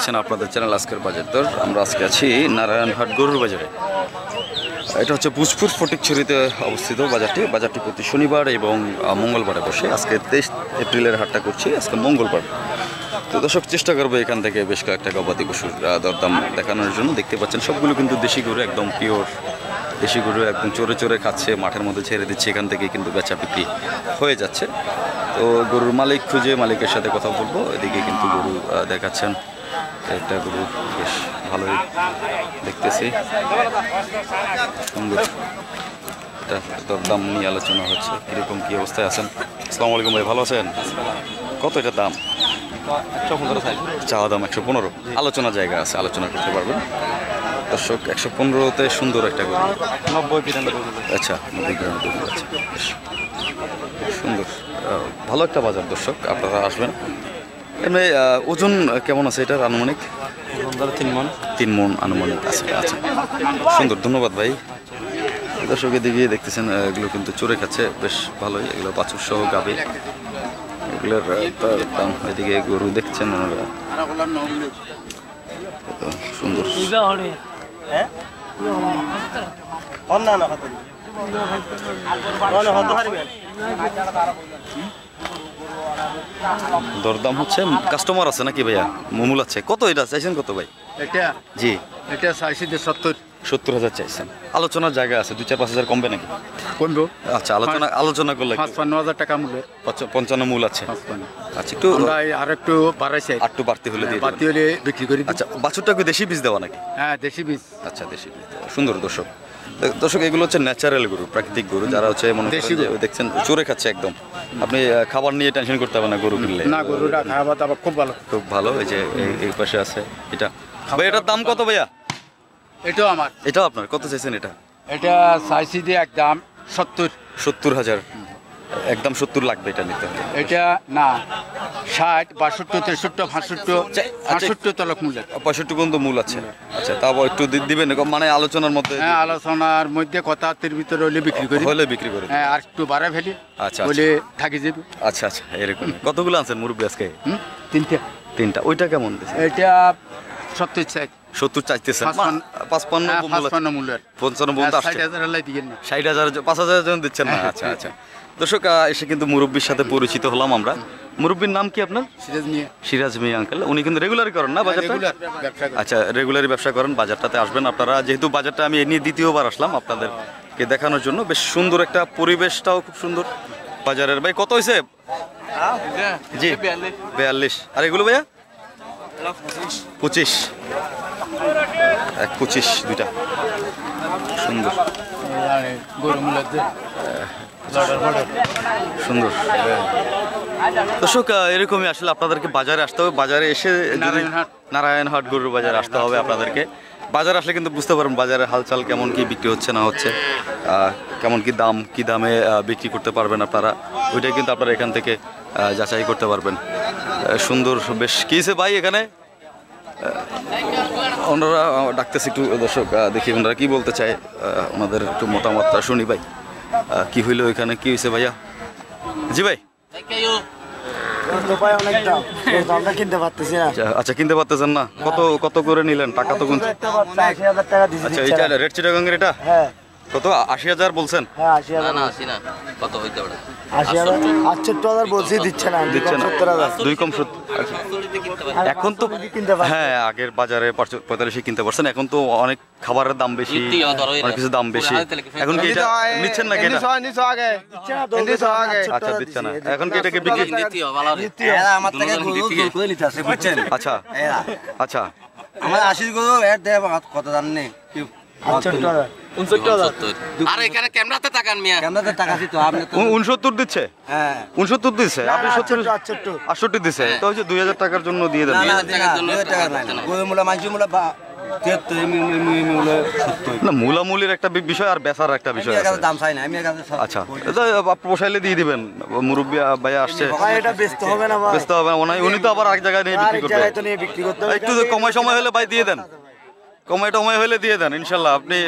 দেখছেন আপনাদের চ্যানেল আজকের বাজার দর। আমরা আজকে আছি নারায়ণহাট গরুর বাজারে। এটা হচ্ছে ভূজপুর ফটিকছড়িতে অবস্থিত বাজারটি প্রতি শনিবার এবং মঙ্গলবারে বসে। আজকে 23 এপ্রিলের হাটটা করছি, আজকে মঙ্গলবার। তো দর্শক চেষ্টা করবো এখান থেকে বেশ কয়েকটা গবাদি পশুর দরদাম দেখানোর জন্য। দেখতে পাচ্ছেন সবগুলো কিন্তু দেশি গরু, একদম পিওর দেশি গরু, একদম চোরে চোরে খাচ্ছে, মাঠের মধ্যে ছেড়ে দিচ্ছে, এখান থেকে কিন্তু বেচা বিক্রি হয়ে যাচ্ছে। তো গরুর মালিক খুঁজে মালিকের সাথে কথা বলবো। এদিকে কিন্তু গরু দেখাচ্ছেন, একটা গরু বেশ ভালোই দেখতেছি, সুন্দর। এটা দরদাম নিয়ে আলোচনা হচ্ছে, কীরকম কী অবস্থায় আছেন? আসসালামু আলাইকুম ভাই, ভালো আছেন? কত এটার দাম? 115 চাওয়া দাম 115। আলোচনা জায়গা আছে, আলোচনা করতে পারবেন দর্শক। 115তে সুন্দর একটা গরু, 90-92। আচ্ছা 90 গরু আছে, বেশ সুন্দর, ভালো একটা বাজার দর্শক, আপনারা আসবেন। এমনি ওজন কেমন আছে এটার আনুমানিক? 3 মণ আনুমানিক আছে। আচ্ছা সুন্দর, ধন্যবাদ ভাই। দর্শক এদিকে দেখতেছেন এগুলো কিন্তু চড়ে খাচ্ছে, বেশ ভালোই। এগুলো বাছুর সহ গাবে, এগুলোর দাম। এদিকে গরু দেখছেন ওনারা, সুন্দর। দরদাম হচ্ছে, কাস্টমার আছে নাকি ভাইয়া? মূল আছে। কত এটা চাইছেন কত ভাই? এটা জি এটা চাইছি 70,000 চাইছেন। আলোচনার জায়গা আছে, 2-4-5 হাজার কমবে নাকি? কমবো। আচ্ছা আলোচনা করলে 55,000 টাকা মূল্যের 55 মূল আছে। 55। আচ্ছা একটু আর একটু বাড়াইছে, একটু বাড়তি হলে দিয়ে বাড়তি হলে বিক্রি করি। আচ্ছা বাছুরটা কি দেশি বীজ দেওয়া নাকি? হ্যাঁ দেশি বীজ। আচ্ছা দেশি বীজ দেওয়া, সুন্দর। দর্শক এগুলো হচ্ছে ন্যাচারাল গরু, প্রাকৃতিক গরু। যারা হচ্ছে মনে করেন দেখছেন চড়ে খাচ্ছে একদম, আপনি খাবার নিয়ে টেনশন করতে হবে না গরু কিনলে। না, গরুটা খাওয়া দাওয়া খুব ভালো, খুব ভালো। এই যে এই পাশে আছে এটা। ভাই এটার দাম কত ভাইয়া? এটাও আমার। এটাও আপনার? কত চাইছেন এটা? এটা চাইছি দিয়ে একদম 70,000। একদম 70 লাগবে এটা নিতে হবে। এটা না 60, 62, 63, 65 তলক মূল্য। 65 পর্যন্ত মূল আছে। আচ্ছা তাও একটু দিবেন, মানে আলোচনার মধ্যে? হ্যাঁ আলোচনার মধ্যে কথার ভিতরে হলে বিক্রি করি। হ্যাঁ আর একটু বাড়া ফেলি। আচ্ছা বলে থাকি যাবে। আচ্ছা এরকম। কতগুলো আনছেন মুরব্বী আজকে? 3টা। ওইটা কেমন? এটা 70 চাই। 70 চাইতেছেন? 55 মূল্যের 55 পর্যন্ত আসছে। 60,000 দিয়েন না। 60,000 5,000 জন দিচ্ছেন না? আচ্ছা দর্শক এসে কিন্তু মুরব্বীর সাথে পরিচিত হলাম আমরা। মুরব্বীর নাম কি আপনার? সিরাজ মিয়া আঙ্কেল। উনি কিন্তু রেগুলারই করেন না বাজারটা? আচ্ছা রেগুলারই ব্যবসা করেন। বাজারটাতে আসবেন আপনারা, যেহেতু বাজারটা আমি এ নিয়ে দ্বিতীয়বার আসলাম আপনাদেরকে দেখানোর জন্য। বেশ সুন্দর একটা পরিবেশটাও খুব সুন্দর বাজারের। ভাই কত হয়েছে? জি 42। আর এগুলো ভাইয়া? 25। 25 দুইটা সুন্দর সুন্দর। দর্শক এরকমই আসলে আপনাদেরকে বাজারে আসতে হবে। বাজারে এসে নারায়ণহাট গরুর বাজারে আসতে হবে আপনাদেরকে। বাজারে আসলে কিন্তু বুঝতে পারবেন বাজারের হালচাল কেমন, কি বিক্রি হচ্ছে না হচ্ছে, কেমন কি দামে বিক্রি করতে পারবেন আপনারা, ওইটাই কিন্তু আপনারা এখান থেকে যাচাই করতে পারবেন। সুন্দর বেশ কিছে ভাই এখানে ওনারা ডাকতেছে একটু। দর্শক দেখি ওনারা কি বলতে চায়, ওনাদের একটু মতামতটা শুনি। ভাই কি হইলো এখানে, কি হয়েছে ভাইয়া? জি ভাই আচ্ছা কিনতে পারতেছেন না? কত করে নিলেন? টাকা তো আচ্ছা এইটা রেড চিটাগাঙ্গের এটা কত? 80,000 বলছেন? দুই কম 70। এখন তো হ্যাঁ আগের বাজারে 45 কিনতে পারছেন, এখন তো অনেক খাবারের দাম বেশি, অনেক কিছু দাম বেশি। এখন কি এটা নিচ্ছেন নাকি? আচ্ছা দিচ্ছে না এখন কি এটাকে বিক্রি? আচ্ছা আচ্ছা আমার 80 গরু এর দেব কত দাম নেই? 69 দিচ্ছে। হ্যাঁ 69 দিচ্ছে। আপনি 68 দিচ্ছে। তো ওই যে 2,000 টাকার জন্য দিয়ে দেন। না মূলামূলির একটা বিষয় আর বেচার একটা বিষয় আছে। আচ্ছা পোষাইলে দিয়ে দিবেন। মুরব্বী ভাইয়া আসছে, ব্যস্ত হবে না, উনি তো আবার এক জায়গায় নিয়ে বিক্রি করতে। একটু সময় হলে ভাই দিয়ে দেন, সময় হলে দিয়ে দেন ইনশাল্লাহ। আপনি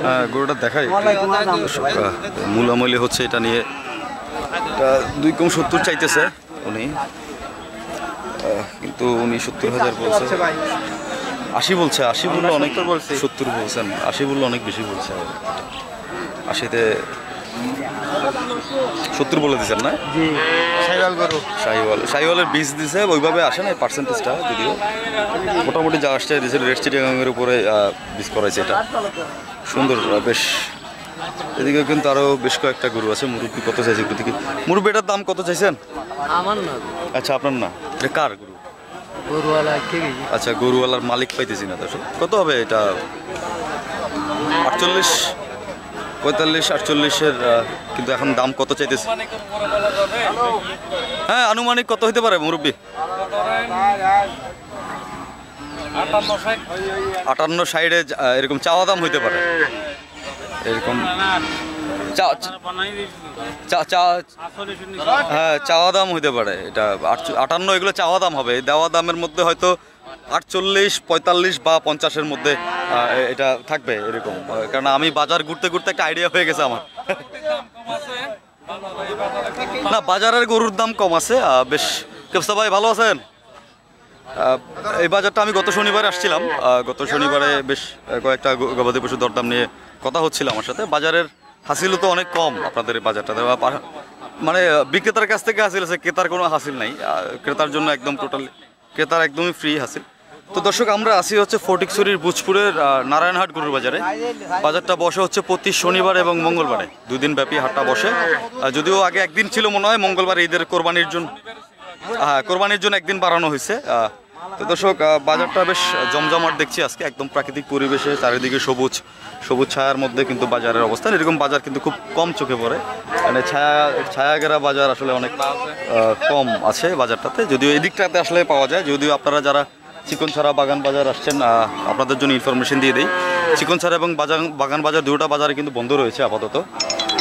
হ্যাঁ গরুটা দেখাই মূলামূলি হচ্ছে এটা নিয়ে। এটা 2,70 চাইতেছে উনি, কিন্তু উনি 70,000 বলছে। 80 বলছে, 80 বললে অনেক বলছে, 70 বলছেন, 80 বললে অনেক বেশি বলছে। 80-তে 70 বলে দিচ্ছেন না? শাহিওয়ালের বীজ দিছে, ওইভাবে আসে না পার্সেন্টেজটা, যদিও মোটামুটি যা আসছে রেড চিটাগাংয়ের উপরে বীজ করাইছে। এটা সুন্দর বেশ। এদিকে কিন্তু আরো বেশ কয়েকটা গরু আছে। মুরব্বি কত চাইছে একটু দেখি। মুরব্বি এটার দাম কত চাইছেন? আমার না, আচ্ছা আপনার না, এটা কার গরু? গরুওয়ালা কে? আচ্ছা গরুওয়ালার মালিক পাইতেছি না। দর্শক কত হবে এটা? 48, 45, 48-এর, কিন্তু এখন দাম কত চাইতেছে? হ্যাঁ আনুমানিক কত হইতে পারে মুরব্বি? 58-60-এ এরকম চাওয়া দাম হইতে পারে। এরকম হ্যাঁ চাওয়া দাম হইতে পারে। এটা 58 এগুলো চাওয়া দাম হবে। দেওয়া দামের মধ্যে হয়তো 48, 45 বা 50-এর মধ্যে এটা থাকবে এরকম। কারণ আমি বাজার ঘুরতে ঘুরতে একটা আইডিয়া হয়ে গেছে আমার। না বাজারের গরুর দাম কম আছে বেশ। কেবসা ভাই ভালো আছেন? এই বাজারটা আমি গত শনিবারে আসছিলাম। গত শনিবারে বেশ কয়েকটা গবাদি পশু দরদাম নিয়ে কথা হচ্ছিল আমার সাথে। বাজারের হাসিলও তো অনেক কম আপনাদের এই বাজারটাতে, মানে বিক্রেতার কাছ থেকে হাসিল আছে, ক্রেতার কোনো হাসিল নাই। ক্রেতার জন্য একদম টোটালি, ক্রেতার একদমই ফ্রি হাসিল। তো দর্শক আমরা আসি হচ্ছে ফটিকছড়ির বুজপুরের নারায়ণহাট গরুর বাজারে। বাজারটা বসে হচ্ছে প্রতি শনিবার এবং মঙ্গলবারে, 2 দিন ব্যাপী হাটটা বসে। যদিও আগে একদিন ছিল মনে হয়, মঙ্গলবার ঈদের কোরবানির জন্য, কোরবানির জন্য একদিন বাড়ানো হয়েছে। তো দর্শক বাজারটা বেশ জমজমাট দেখছি আজকে, একদম প্রাকৃতিক পরিবেশে, চারিদিকে সবুজ সবুজ ছায়ার মধ্যে কিন্তু বাজারের অবস্থান। এরকম বাজার কিন্তু খুব কম চোখে পড়ে, মানে ছায়াঘেরা বাজার আসলে অনেক কম আছে বাজারটাতে। যদিও এদিকটাতে আসলে পাওয়া যায়। যদিও আপনারা যারা চিকনছড়া বাগান বাজার আসছেন, আপনাদের জন্য ইনফরমেশন দিয়ে দিই। চিকনছড়া এবং বাগান বাজার দুটোটা বাজারে কিন্তু বন্ধ রয়েছে আপাতত।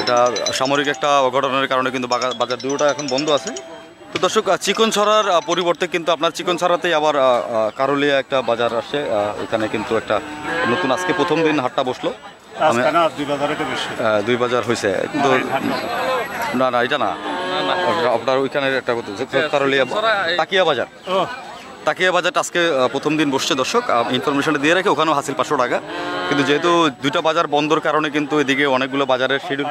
এটা সামরিক একটা অঘটনের কারণে কিন্তু বাজার দুটোটা এখন বন্ধ আছে। তো দর্শক চিকনছড়ার পরিবর্তে কিন্তু আপনার চিকনছড়াতেই আবার কারুলিয়া একটা বাজার আসছে। এখানে কিন্তু একটা নতুন আজকে প্রথম দিন হাটটা বসলো। 2 বাজার হয়েছে কিন্তু না না এটা না, আপনার ওইখানের একটা কারুলিয়া তাকিয়া বাজার। তাকিয়া বাজারটা আজকে প্রথম দিন বসছে। দর্শক ইনফরমেশনটা দিয়ে রাখে, ওখানেও হাসিল 500 টাকা। কিন্তু যেহেতু 2টা বাজার বন্ধর কারণে কিন্তু এদিকে অনেকগুলো বাজারের শিডিউল,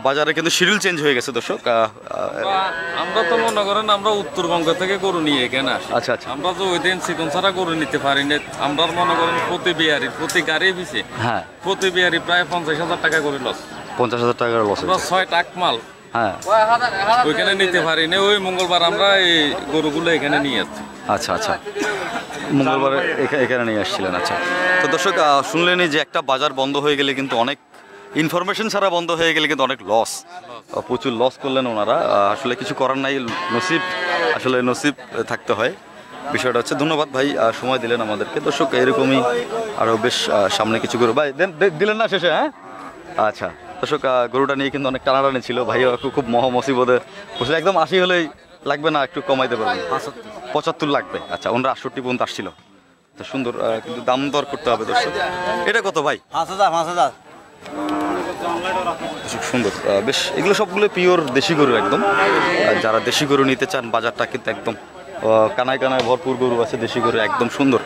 বাজারে কিন্তু শিডিউল চেঞ্জ হয়ে গেছে। দর্শক আমরা তো মনে করেন আমরা উত্তরবঙ্গ থেকে গরু নিয়ে এখানে আসি। আচ্ছা আচ্ছা, আমরা তো ওই দিন চিকনছড়া গরু নিতে পারি না। আমরা মনে করেন প্রতি বিহারি, প্রতি গাড়ি পিছে, হ্যাঁ প্রতি বিহারি প্রায় 50,000 টাকা করে লস। 50,000 টাকার লস। আমরা 6 টাক মাল হ্যাঁ ওইখানে নিতে পারি না। ওই মঙ্গলবার আমরা এই গরুগুলো এখানে নিয়ে আসছি। আচ্ছা আচ্ছা, মঙ্গলবার এখানে নিয়ে আসছিলেন। আচ্ছা, তো দর্শক শুনলেনই যে একটা বাজার বন্ধ হয়ে গেলে কিন্তু অনেক, ইনফরমেশন ছাড়া বন্ধ হয়ে গেলে কিন্তু অনেক লস, প্রচুর লস করলেন ওনারা। আসলে কিছু করার নাই, নসিব, আসলে নসিব থাকতে হয়। বিষয়টা হচ্ছে। ধন্যবাদ ভাই সময় দিলেন আমাদেরকে। দর্শক এরকমই আরও বেশ সামনে কিছু গরু ভাই দিলেন না শেষে। হ্যাঁ আচ্ছা দর্শক গরুটা নিয়ে কিন্তু অনেক টানাটানি ছিল। ভাই খুব মহামসিবতে বসে, একদম 80 হলেই লাগবে না, একটু কমাইতে পারবেন? 75 লাগবে। আচ্ছা, ওনারা 68 পর্যন্ত আসছিল। তো সুন্দর, কিন্তু দাম দর করতে হবে দর্শক। এটা কত ভাই? 5,000। সুন্দর বেশ। এগুলো সবগুলো পিওর দেশি গরু একদম। যারা দেশি গরু নিতে চান, বাজারটা কিন্তু একদম কানায় কানায় ভরপুর গরু আছে, দেশি গরু একদম সুন্দর।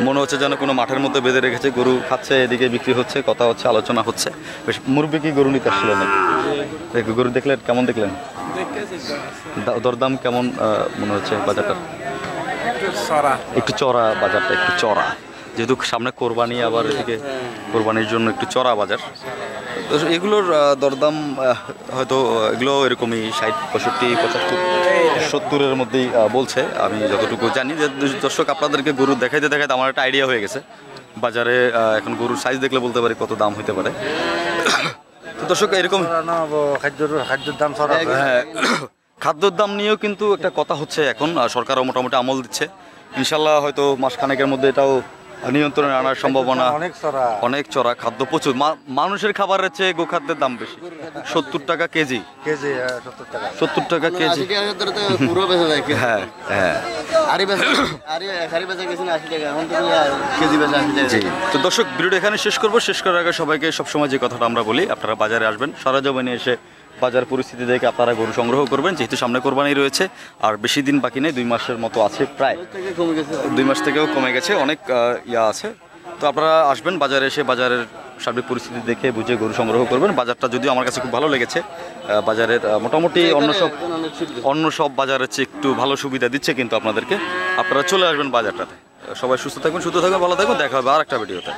মনে হচ্ছে যেন কোনো মাঠের মধ্যে বেঁধে রেখেছে, গরু খাচ্ছে, এদিকে বিক্রি হচ্ছে, কথা হচ্ছে, আলোচনা হচ্ছে। বেশ। মুরব্বি কি গরু নিতে আসছিল নাকি? গরু দেখলেন, কেমন দেখলেন? দরদাম কেমন মনে হচ্ছে বাজারটা? একটু চড়া বাজারটা, একটু চড়া, যেহেতু সামনে কোরবানি, আবার এদিকে কোরবানির জন্য একটু চড়া বাজার। এগুলোর দরদাম হয়তো এগুলো এরকমই 60, 65, 75, 70-এর মধ্যেই বলছে, আমি যতটুকু জানি। যে দর্শক আপনাদেরকে গরু দেখাইতে দেখাইতে আমার একটা আইডিয়া হয়ে গেছে। বাজারে এখন গরুর সাইজ দেখলে বলতে পারি কত দাম হতে পারে। তো দর্শক এরকম খাদ্যের দাম, হ্যাঁ, খাদ্যর দাম নিয়েও কিন্তু একটা কথা হচ্ছে এখন। সরকারও মোটামুটি আমল দিচ্ছে। ইনশাল্লাহ হয়তো মাসখানেকের মধ্যে এটাও নিয়ন্ত্রণে আনার সম্ভাবনা অনেক চড়া। অনেক চড়া, খাদ্য প্রচুর, মানুষের খাবারের চেয়ে গোখাদ্যের দাম বেশি। 70 টাকা কেজি, কেজি 70 টাকা। 70 টাকা কেজি। পুরো বেঁচে যায় হ্যাঁ হ্যাঁ আরি বেঁচে আরি বেঁচে গেছে 80 টাকা, এখন তো কেজি বেঁচে 80 টাকা। জি, তো দর্শক ভিডিওটা এখানে শেষ করব। শেষ করার আগে সবাইকে সবসময় যে কথাটা আমরা বলি, আপনারা বাজারে আসবেন, সরেজমিনে এসে বাজার পরিস্থিতি দেখে আপনারা গরু সংগ্রহ করবেন, যেহেতু সামনে কোরবানি রয়েছে আর বেশি দিন বাকি নেই, 2 মাসের মতো আছে প্রায়, কমে গেছে 2 মাস থেকেও কমে গেছে, অনেক ইয়া আছে। তো আপনারা আসবেন বাজারে, এসে বাজারের সার্বিক পরিস্থিতি দেখে বুঝে গরু সংগ্রহ করবেন। বাজারটা যদিও আমার কাছে খুব ভালো লেগেছে, বাজারের মোটামুটি অন্য সব বাজারের চেয়ে একটু ভালো সুবিধা দিচ্ছে কিন্তু আপনাদেরকে। আপনারা চলে আসবেন বাজারটাতে। সবাই সুস্থ থাকবেন, ভালো থাকবেন, দেখা হবে আর একটা ভিডিওতে।